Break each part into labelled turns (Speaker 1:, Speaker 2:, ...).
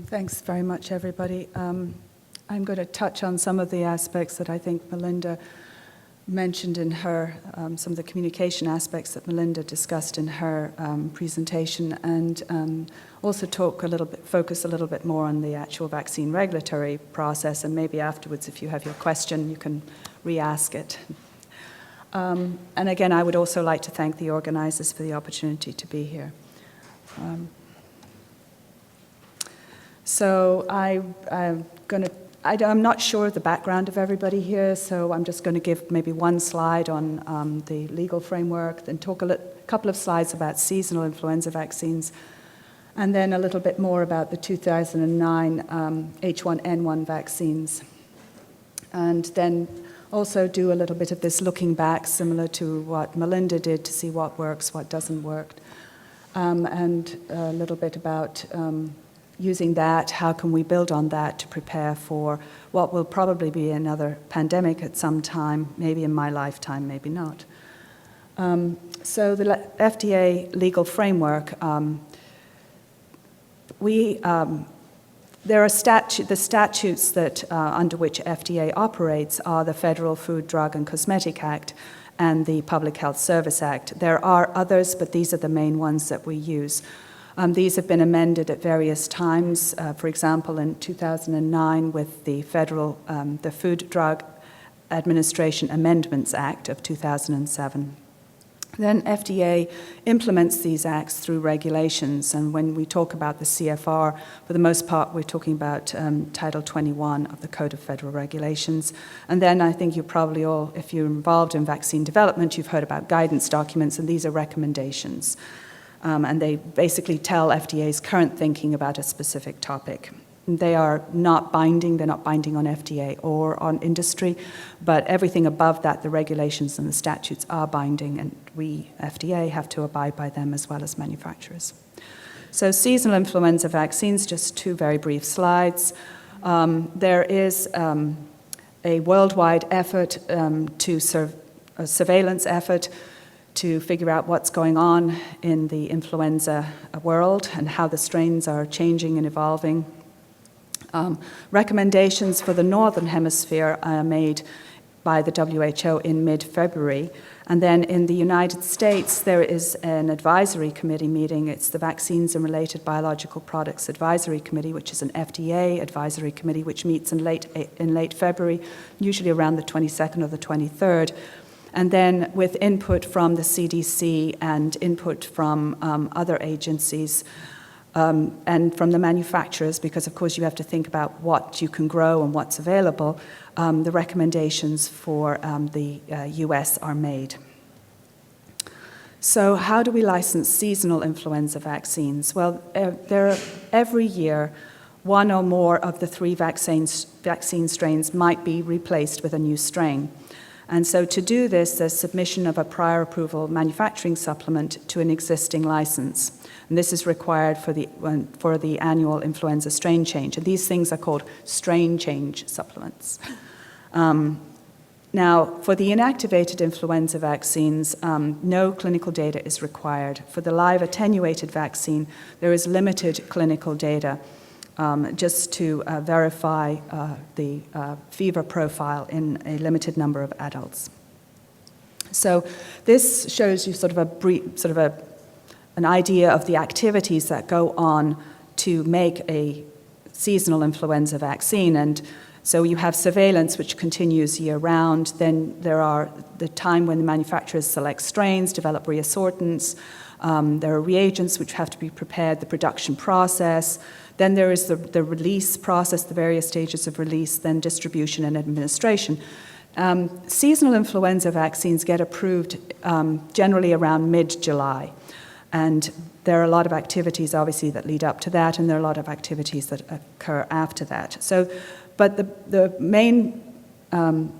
Speaker 1: Thanks very much, everybody. I'm going to touch on some of the aspects that I think Melinda mentioned in her, some of the communication aspects that Melinda discussed in her presentation, and also focus a little bit more on the actual vaccine regulatory process, and maybe afterwards, if you have your question, you can re-ask it. And again, I would also like to thank the organizers for the opportunity to be here. So I'm not sure of the background of everybody here, so I'm just going to give maybe one slide on the legal framework, then talk a couple of slides about seasonal influenza vaccines, and then a little bit more about the 2009 H1N1 vaccines. And then also do a little bit of this looking back, similar to what Melinda did, to see what works, what doesn't work, and a little bit about using that, how can we build on that to prepare for what will probably be another pandemic at some time, maybe in my lifetime, maybe not. So the FDA legal framework, there are the statutes that under which FDA operates are the Federal Food, Drug and Cosmetic Act and the Public Health Service Act. There are others, but these are the main ones that we use. These have been amended at various times, for example, in 2009 with the the Food, Drug Administration Amendments Act of 2007. Then FDA implements these acts through regulations, and when we talk about the CFR, for the most part, we're talking about Title 21 of the Code of Federal Regulations. And then I think you probably all, if you're involved in vaccine development, you've heard about guidance documents, and these are recommendations. And they basically tell FDA's current thinking about a specific topic. They are not binding, they're not binding on FDA or on industry, but everything above that, the regulations and the statutes are binding, and we, FDA, have to abide by them as well as manufacturers. So seasonal influenza vaccines, just two very brief slides. There is a worldwide effort a surveillance effort to figure out what's going on in the influenza world and how the strains are changing and evolving. Recommendations for the Northern Hemisphere are made by the WHO in mid-February. And then in the United States, there is an advisory committee meeting. It's the Vaccines and Related Biological Products Advisory Committee, which is an FDA advisory committee, which meets in late February, usually around the 22nd or the 23rd. And then with input from the CDC and input from other agencies and from the manufacturers, because of course you have to think about what you can grow and what's available, the recommendations for the US are made. So how do we license seasonal influenza vaccines? Well, every year, one or more of the three vaccine strains might be replaced with a new strain. And so to do this, there's submission of a prior approval manufacturing supplement to an existing license. And this is required for the annual influenza strain change. And these things are called strain change supplements. Now, for the inactivated influenza vaccines, no clinical data is required. For the live attenuated vaccine, there is limited clinical data just to verify the fever profile in a limited number of adults. So this shows you an idea of the activities that go on to make a seasonal influenza vaccine. And so you have surveillance, which continues year-round. Then there are the time when the manufacturers select strains, develop reassortants. There are reagents which have to be prepared, the production process. Then there is the release process, the various stages of release, then distribution and administration. Seasonal influenza vaccines get approved generally around mid-July. And there are a lot of activities, obviously, that lead up to that, and there are a lot of activities that occur after that. But the main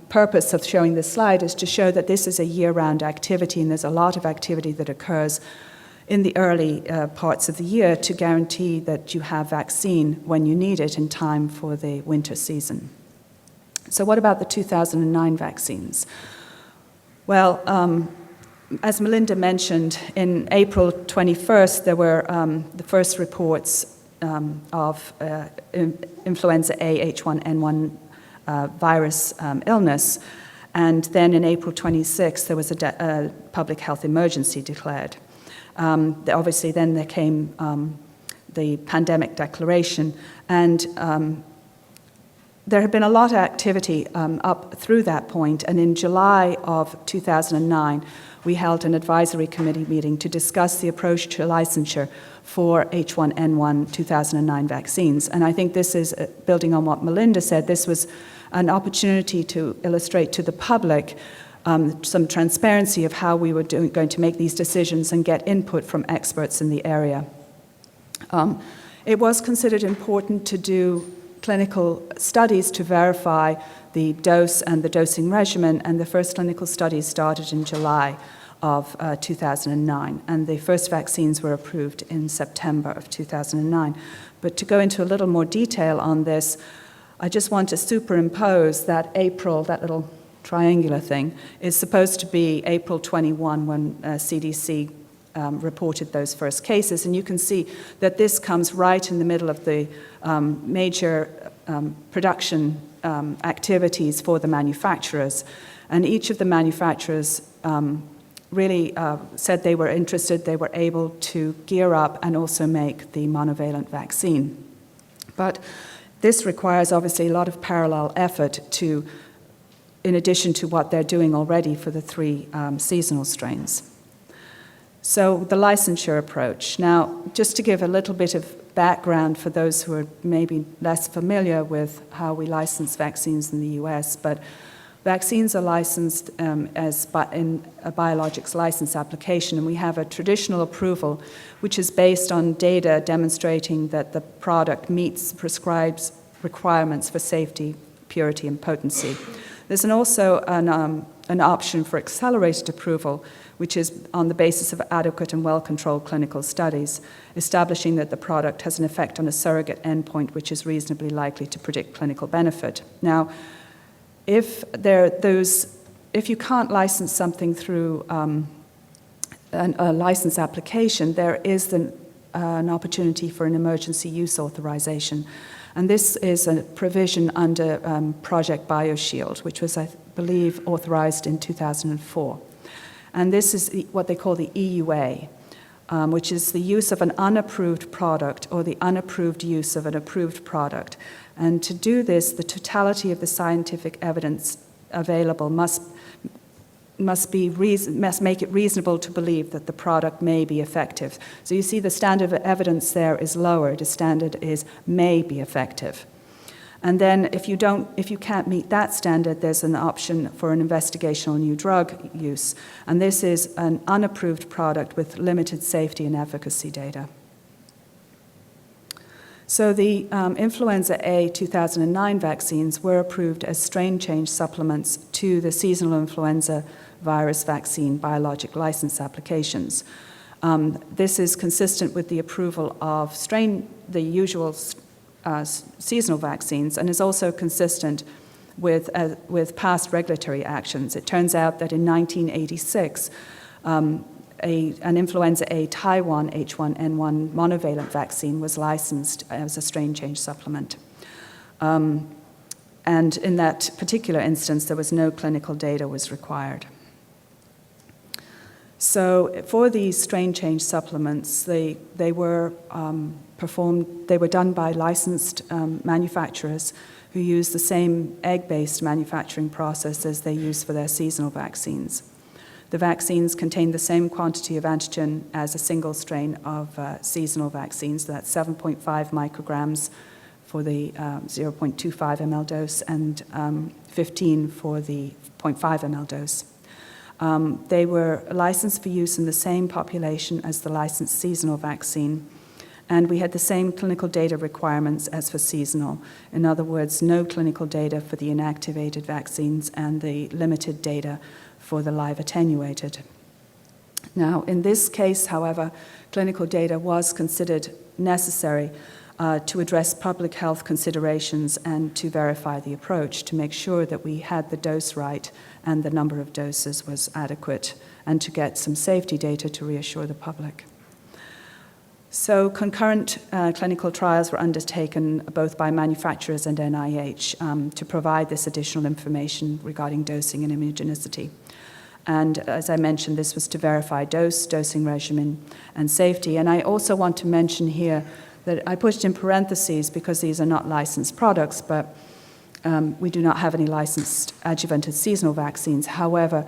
Speaker 1: purpose of showing this slide is to show that this is a year-round activity, and there's a lot of activity that occurs in the early parts of the year to guarantee that you have vaccine when you need it in time for the winter season. So what about the 2009 vaccines? Well, as Melinda mentioned, in April 21st, there were the first reports influenza A H1N1 virus illness. And then in April 26, there was a public health emergency declared. Obviously, then there came the pandemic declaration, and there had been a lot of activity up through that point, and in July of 2009, we held an advisory committee meeting to discuss the approach to licensure for H1N1 2009 vaccines. And I think this is, building on what Melinda said, this was an opportunity to illustrate to the public some transparency of how we were going to make these decisions and get input from experts in the area. It was considered important to do clinical studies to verify the dose and the dosing regimen, and the first clinical studies started in July of 2009, and the first vaccines were approved in September of 2009. But to go into a little more detail on this, I just want to superimpose that April, that little triangular thing, is supposed to be April 21 when CDC reported those first cases, and you can see that this comes right in the middle of the major production activities for the manufacturers, and each of the manufacturers really said they were interested, they were able to gear up and also make the monovalent vaccine. But this requires obviously a lot of parallel effort to, in addition to what they're doing already for the three seasonal strains. So the licensure approach. Now, just to give a little bit of background for those who are maybe less familiar with how we license vaccines in the US, but vaccines are licensed in a biologics license application, and we have a traditional approval which is based on data demonstrating that the product meets prescribed requirements for safety, purity, and potency. There's also an option for accelerated approval, which is on the basis of adequate and well-controlled clinical studies, establishing that the product has an effect on a surrogate endpoint which is reasonably likely to predict clinical benefit. Now, if you can't license something through a license application, there is an opportunity for an emergency use authorization. And this is a provision under Project BioShield, which was, I believe, authorized in 2004. And this is what they call the EUA, which is the use of an unapproved product or the unapproved use of an approved product. And to do this, the totality of the scientific evidence available must make it reasonable to believe that the product may be effective. So you see the standard of evidence there is lower. The standard is may be effective. And then if you can't meet that standard, there's an option for an investigational new drug use. And this is an unapproved product with limited safety and efficacy data. So the influenza A 2009 vaccines were approved as strain change supplements to the seasonal influenza virus vaccine biologic license applications. This is consistent with the approval of the usual seasonal vaccines, and is also consistent with past regulatory actions. It turns out that in 1986, an influenza A Taiwan H1N1 monovalent vaccine was licensed as a strain change supplement. And in that particular instance, there was no clinical data was required. So for these strain change supplements, they were done by licensed manufacturers who use the same egg-based manufacturing process as they use for their seasonal vaccines. The vaccines contain the same quantity of antigen as a single strain of seasonal vaccines. So that's 7.5 micrograms for the 0.25 ml dose and 15 for the 0.5 ml dose. They were licensed for use in the same population as the licensed seasonal vaccine, and we had the same clinical data requirements as for seasonal. In other words, no clinical data for the inactivated vaccines and the limited data for the live attenuated. Now, in this case, however, clinical data was considered necessary to address public health considerations and to verify the approach, to make sure that we had the dose right and the number of doses was adequate, and to get some safety data to reassure the public. So concurrent clinical trials were undertaken both by manufacturers and NIH to provide this additional information regarding dosing and immunogenicity. And as I mentioned, this was to verify dose, dosing regimen, and safety. And I also want to mention here that I put it in parentheses because these are not licensed products, but we do not have any licensed adjuvanted seasonal vaccines. However,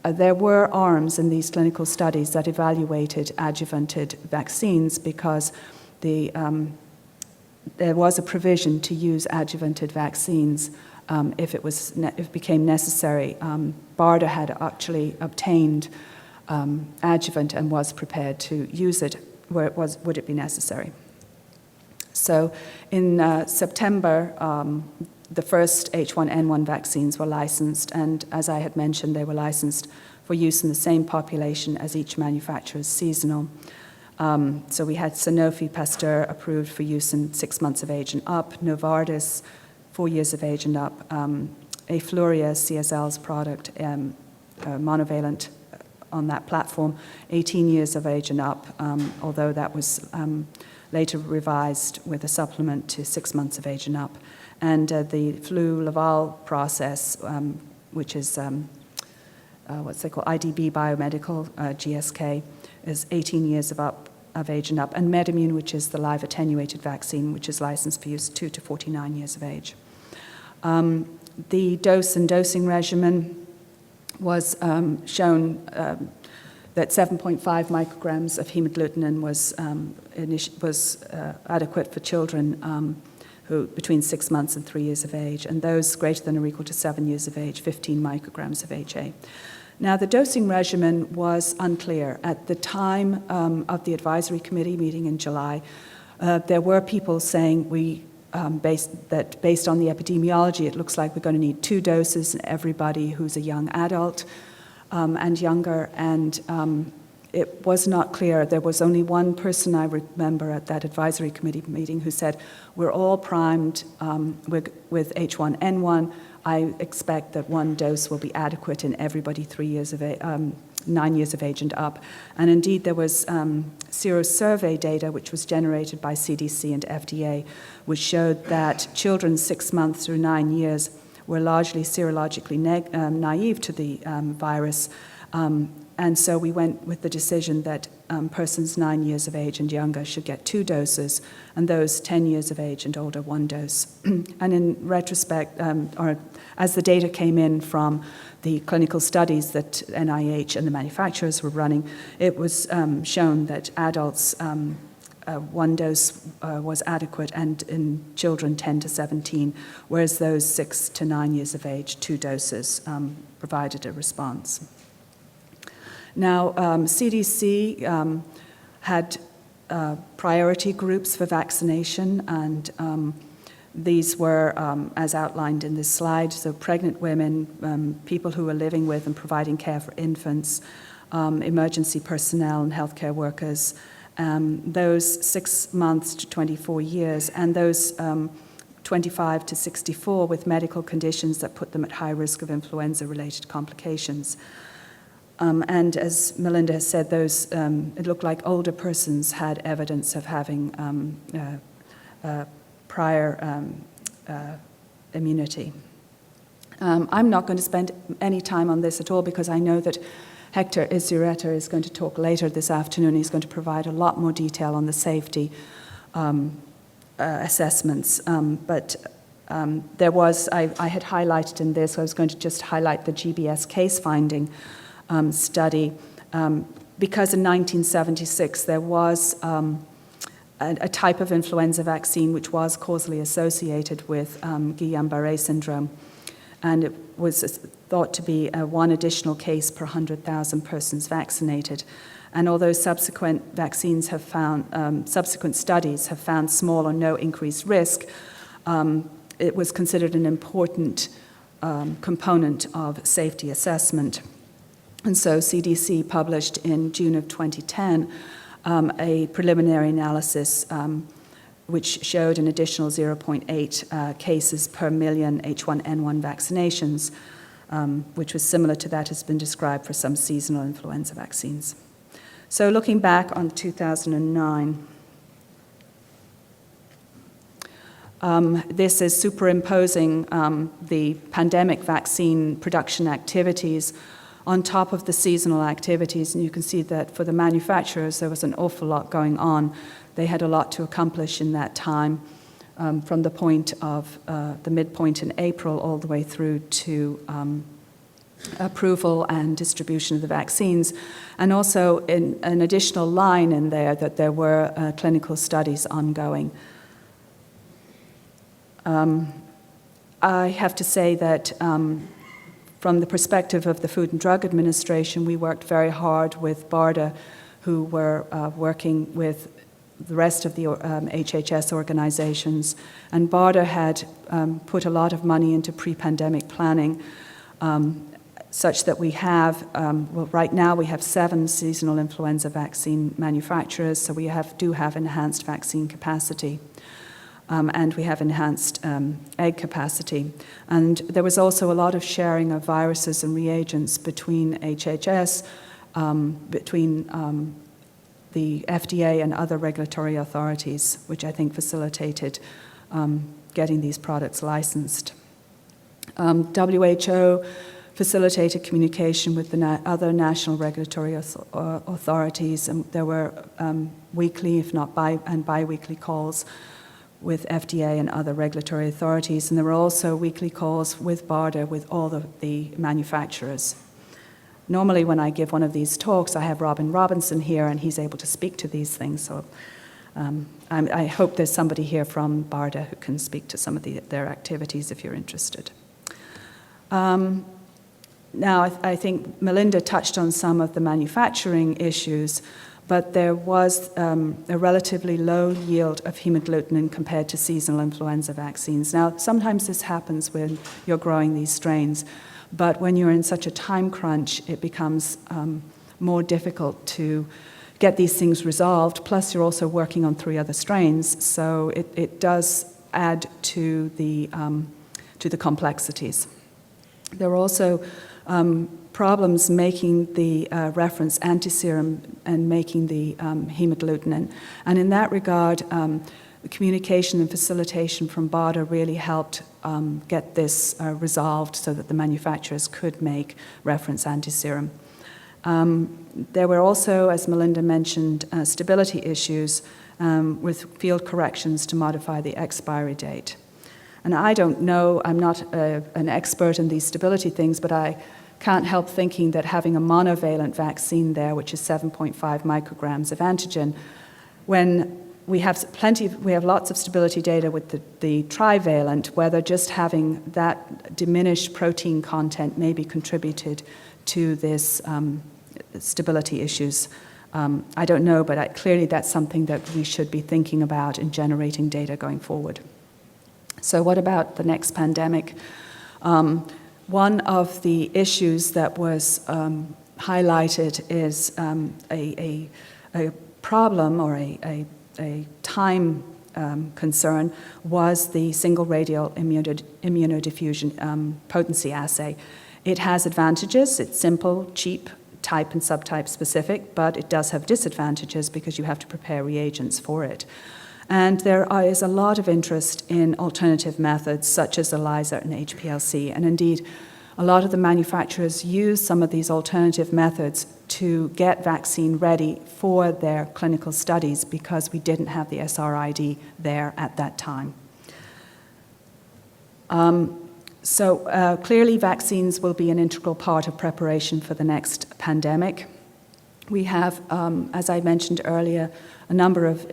Speaker 1: there were arms in these clinical studies that evaluated adjuvanted vaccines because there was a provision to use adjuvanted vaccines if it became necessary. BARDA had actually obtained adjuvant and was prepared to use it would it be necessary. So in September, the first H1N1 vaccines were licensed, and as I had mentioned, they were licensed for use in the same population as each manufacturer's seasonal. So we had Sanofi Pasteur approved for use in 6 months of age and up, Novartis 4 years of age and up, Afluria, CSL's product, monovalent on that platform, 18 years of age and up, although that was later revised with a supplement to 6 months of age and up. And the flu-Laval process, which is what's they call IDB Biomedical, GSK, is 18 years of age and up. And MedImmune, which is the live attenuated vaccine, which is licensed for use 2 to 49 years of age. The dose and dosing regimen was shown that 7.5 micrograms of hemagglutinin was adequate for children who between 6 months and 3 years of age, and those greater than or equal to 7 years of age, 15 micrograms of HA. Now, the dosing regimen was unclear. At the time of the advisory committee meeting in July, there were people saying based on the epidemiology, it looks like we're going to need 2 doses in everybody who's a young adult and younger, and it was not clear. There was only one person I remember at that advisory committee meeting who said, we're all primed with H1N1. I expect that 1 dose will be adequate in everybody 9 years of age and up. And indeed, there was serosurvey data, which was generated by CDC and FDA, which showed that children 6 months through 9 years were largely serologically naive to the virus. And so we went with the decision that persons 9 years of age and younger should get 2 doses, and those 10 years of age and older 1 dose. And in retrospect, or as the data came in from the clinical studies that NIH and the manufacturers were running, it was shown that adults 1 dose was adequate, and in children 10 to 17, whereas those 6 to 9 years of age, 2 doses provided a response. Now, CDC had priority groups for vaccination, and these were, as outlined in this slide, so pregnant women, people who were living with and providing care for infants, emergency personnel and healthcare workers, those 6 months to 24 years, and those 25 to 64 with medical conditions that put them at high risk of influenza-related complications. And as Melinda has said, those it looked like older persons had evidence of having prior immunity. I'm not going to spend any time on this at all because I know that Hector Izureta is going to talk later this afternoon. He's going to provide a lot more detail on the safety assessments. But there was, I had highlighted in this, I was going to just highlight the GBS case finding study, because in 1976 there was a type of influenza vaccine which was causally associated with Guillain-Barré syndrome, and it was thought to be 1 additional case per 100,000 persons vaccinated. And although subsequent vaccines have found, subsequent studies have found small or no increased risk, it was considered an important component of safety assessment. And so CDC published in June of 2010 a preliminary analysis which showed an additional 0.8 cases per million H1N1 vaccinations, which was similar to that has been described for some seasonal influenza vaccines. So looking back on 2009, This is superimposing the pandemic vaccine production activities on top of the seasonal activities, and you can see that for the manufacturers there was an awful lot going on. They had a lot to accomplish in that time, from the point of the midpoint in April all the way through to approval and distribution of the vaccines, and also in an additional line in there that there were clinical studies ongoing. I have to say that from the perspective of the Food and Drug Administration, we worked very hard with BARDA, who were working with the rest of the HHS organizations, and BARDA had put a lot of money into pre-pandemic planning, such that we have, well, right now we have 7 seasonal influenza vaccine manufacturers, so we do have enhanced vaccine capacity. And we have enhanced egg capacity. And there was also a lot of sharing of viruses and reagents between HHS, between the FDA and other regulatory authorities, which I think facilitated getting these products licensed. WHO facilitated communication with the other national regulatory authorities, and there were weekly, if not bi-weekly calls with FDA and other regulatory authorities, and there were also weekly calls with BARDA with all the manufacturers. Normally when I give one of these talks, I have Robin Robinson here, and he's able to speak to these things, so I hope there's somebody here from BARDA who can speak to some of their activities if you're interested. Now, I think Melinda touched on some of the manufacturing issues, but there was a relatively low yield of hemagglutinin compared to seasonal influenza vaccines. Now, sometimes this happens when you're growing these strains, but when you're in such a time crunch, it becomes more difficult to get these things resolved. Plus, you're also working on 3 other strains, so it does add to the complexities. There are also problems making the reference antiserum and making the hemagglutinin. And in that regard, the communication and facilitation from BARDA really helped get this resolved so that the manufacturers could make reference antiserum. There were also, as Melinda mentioned, stability issues with field corrections to modify the expiry date. And I don't know, I'm not an expert in these stability things, but I can't help thinking that having a monovalent vaccine there, which is 7.5 micrograms of antigen, when we have lots of stability data with the trivalent, whether just having that diminished protein content maybe contributed to this stability issues. I don't know, but clearly that's something that we should be thinking about in generating data going forward. So what about the next pandemic? One of the issues that was highlighted is a problem or a time concern was the single radial immunodiffusion potency assay. It has advantages. It's simple, cheap, type and subtype specific, but it does have disadvantages because you have to prepare reagents for it. And there is a lot of interest in alternative methods such as ELISA and HPLC, and indeed a lot of the manufacturers use some of these alternative methods to get vaccine ready for their clinical studies because we didn't have the SRID there at that time. So clearly vaccines will be an integral part of preparation for the next pandemic. We have, as I mentioned earlier, a number of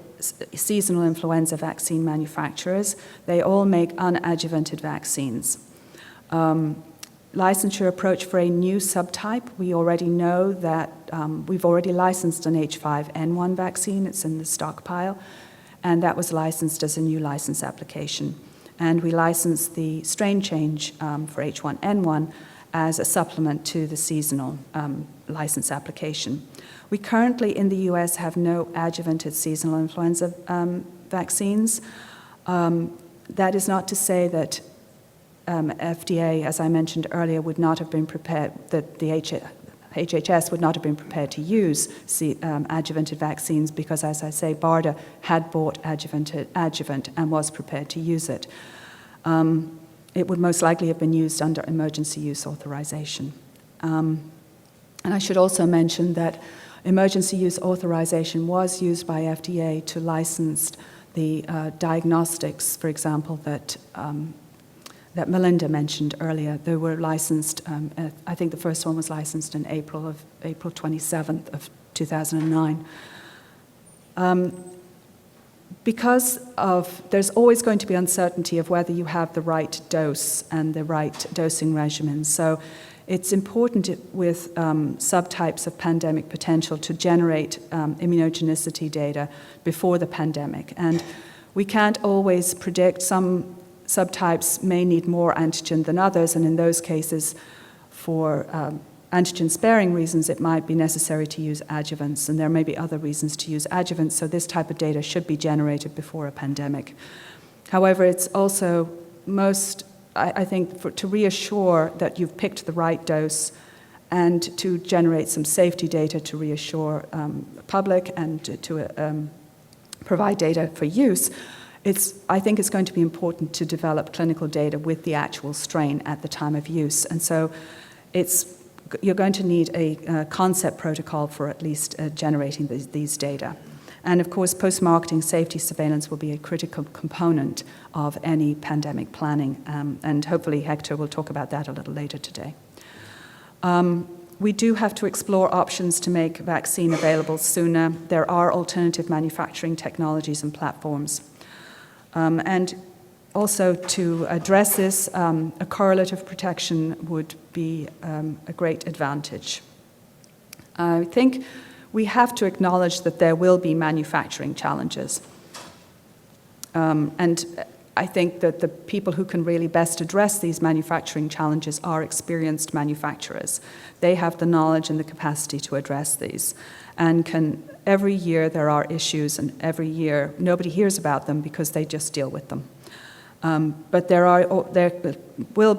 Speaker 1: seasonal influenza vaccine manufacturers. They all make unadjuvanted vaccines. Licensure approach for a new subtype. We already know that we've already licensed an H5N1 vaccine. It's in the stockpile, and that was licensed as a new license application. And we licensed the strain change for H1N1 as a supplement to the seasonal license application. We currently in the US have no adjuvanted seasonal influenza vaccines. That is not to say that FDA, as I mentioned earlier, would not have been prepared, that the HHS would not have been prepared to use adjuvanted vaccines because, as I say, BARDA had bought adjuvant and was prepared to use it. It would most likely have been used under emergency use authorization. And I should also mention that emergency use authorization was used by FDA to license the diagnostics, for example, that Melinda mentioned earlier. They were licensed, I think the first one was licensed in April 27th of 2009. Because there's always going to be uncertainty of whether you have the right dose and the right dosing regimen. So it's important with subtypes of pandemic potential to generate immunogenicity data before the pandemic. And we can't always predict. Some subtypes may need more antigen than others, and in those cases, for antigen-sparing reasons, it might be necessary to use adjuvants, and there may be other reasons to use adjuvants, so this type of data should be generated before a pandemic. However, it's also I think, to reassure that you've picked the right dose and to generate some safety data to reassure the public and to provide data for use, I think it's going to be important to develop clinical data with the actual strain at the time of use. And so you're going to need a concept protocol for at least generating these data. And of course, post-marketing safety surveillance will be a critical component of any pandemic planning, and hopefully Hector will talk about that a little later today. We do have to explore options to make vaccine available sooner. There are alternative manufacturing technologies and platforms. And also to address this, a correlative protection would be a great advantage. I think we have to acknowledge that there will be manufacturing challenges. And I think that the people who can really best address these manufacturing challenges are experienced manufacturers. They have the knowledge and the capacity to address these. And every year there are issues, and every year nobody hears about them because they just deal with them. But there will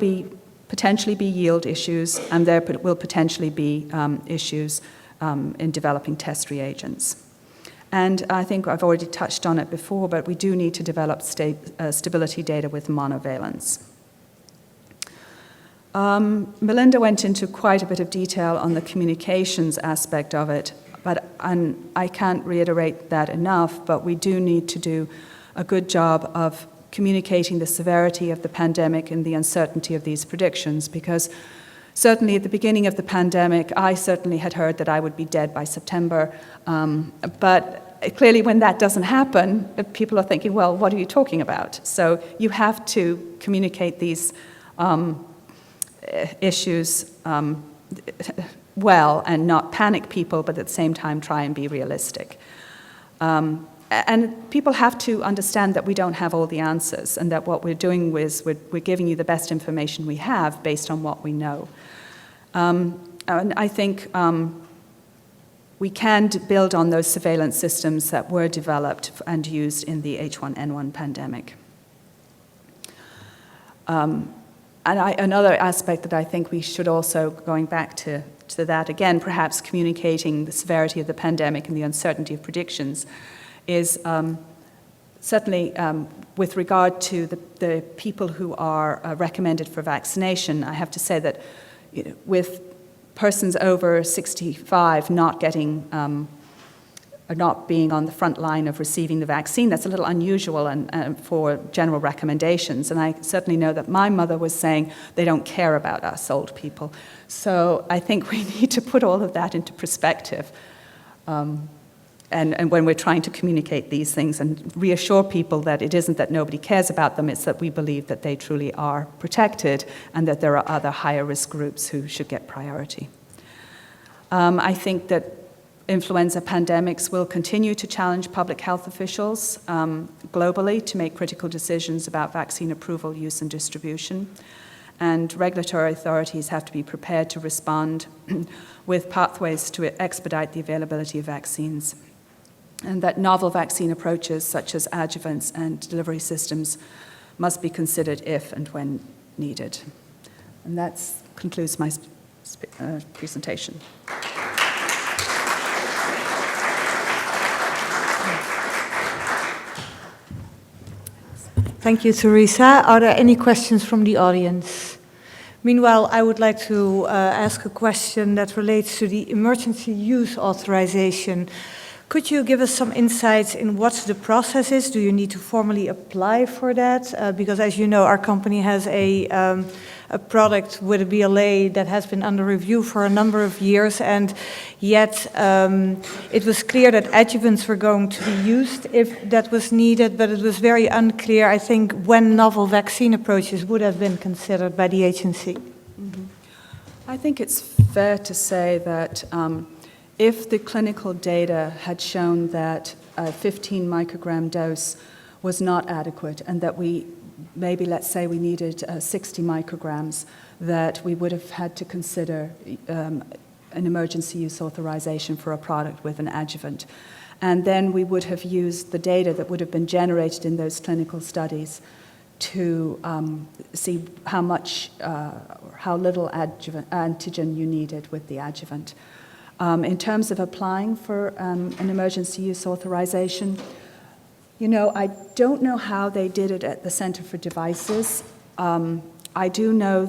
Speaker 1: potentially be yield issues, and there will potentially be issues in developing test reagents. And I think I've already touched on it before, but we do need to develop stability data with monovalence. Melinda went into quite a bit of detail on the communications aspect of it, and I can't reiterate that enough, but we do need to do a good job of communicating the severity of the pandemic and the uncertainty of these predictions, because certainly at the beginning of the pandemic, I certainly had heard that I would be dead by September, but clearly when that doesn't happen, people are thinking, well, what are you talking about? So you have to communicate these issues well and not panic people, but at the same time try and be realistic. And people have to understand that we don't have all the answers, and that what we're doing is we're giving you the best information we have based on what we know. And I think we can build on those surveillance systems that were developed and used in the H1N1 pandemic. And another aspect that I think we should also, going back to that again, perhaps communicating the severity of the pandemic and the uncertainty of predictions, is certainly with regard to the people who are recommended for vaccination. I have to say that with persons over 65 not being on the front line of receiving the vaccine, that's a little unusual and for general recommendations. And I certainly know that my mother was saying they don't care about us old people. So I think we need to put all of that into perspective. And when we're trying to communicate these things and reassure people that it isn't that nobody cares about them, it's that we believe that they truly are protected and that there are other higher risk groups who should get priority. I think that influenza pandemics will continue to challenge public health officials globally to make critical decisions about vaccine approval, use, and distribution. And regulatory authorities have to be prepared to respond with pathways to expedite the availability of vaccines. And that novel vaccine approaches such as adjuvants and delivery systems must be considered if and when needed. And that concludes my presentation.
Speaker 2: Thank you, Theresa. Are there any questions from the audience? Meanwhile, I would like to ask a question that relates to the emergency use authorization. Could you give us some insights in what the process is? Do you need to formally apply for that? Because as you know, our company has a product with a BLA that has been under review for a number of years, and yet it was clear that adjuvants were going to be used if that was needed, but it was very unclear, I think, when novel vaccine approaches would have been considered by the agency.
Speaker 1: Mm-hmm. I think it's fair to say that if the clinical data had shown that a 15 microgram dose was not adequate and that maybe let's say we needed 60 micrograms, that we would have had to consider an emergency use authorization for a product with an adjuvant. And then we would have used the data that would have been generated in those clinical studies to see how little antigen you needed with the adjuvant. In terms of applying for an emergency use authorization, I don't know how they did it at the Center for Devices. I do know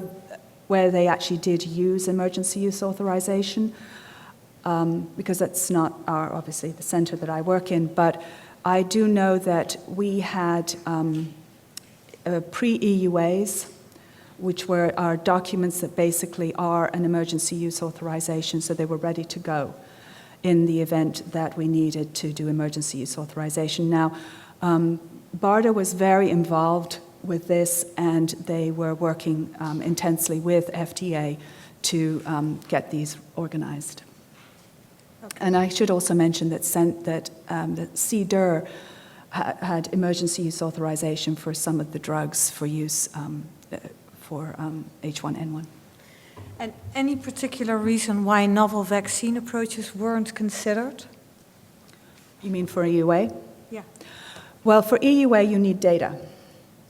Speaker 1: where they actually did use emergency use authorization, because that's not obviously the center that I work in, but I do know that we had pre-EUAs, which were our documents that basically are an emergency use authorization, so they were ready to go in the event that we needed to do emergency use authorization. Now, BARDA was very involved with this, and they were working intensely with FDA to get these organized. Okay. And I should also mention that CBER had emergency use authorization for some of the drugs for use for H1N1.
Speaker 2: And any particular reason why novel vaccine approaches weren't considered?
Speaker 1: You mean for EUA?
Speaker 2: Yeah.
Speaker 1: Well, for EUA, you need data.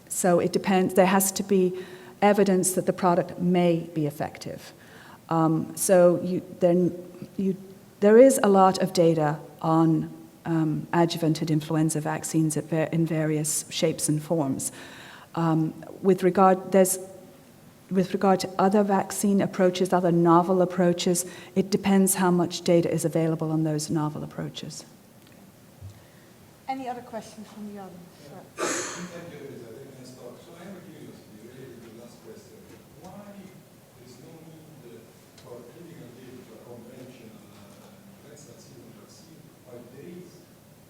Speaker 1: So it depends. There has to be evidence that the product may be effective. There is a lot of data on adjuvanted influenza vaccines in various shapes and forms. With regard to other vaccine approaches, other novel approaches, it depends how much data is available on those novel approaches.
Speaker 2: Any other questions from the audience?
Speaker 3: Thank you, Theresa. So I have a curiosity related to the last question. Why there is no need for clinical data for conventional influenza season vaccine, while there is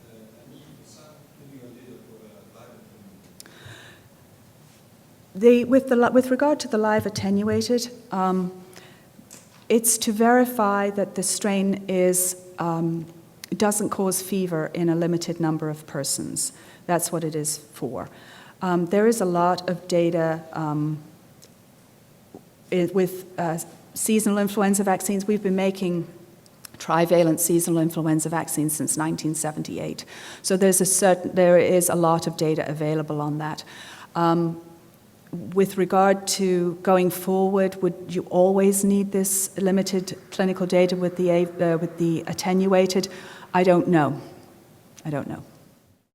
Speaker 3: a need for some clinical data for live attenuated?
Speaker 1: With regard to the live attenuated, it's to verify that the strain doesn't cause fever in a limited number of persons. That's what it is for. There is a lot of data with seasonal influenza vaccines. We've been making trivalent seasonal influenza vaccines since 1978. So there is a lot of data available on that. With regard to going forward, would you always need this limited clinical data with the attenuated? I don't know.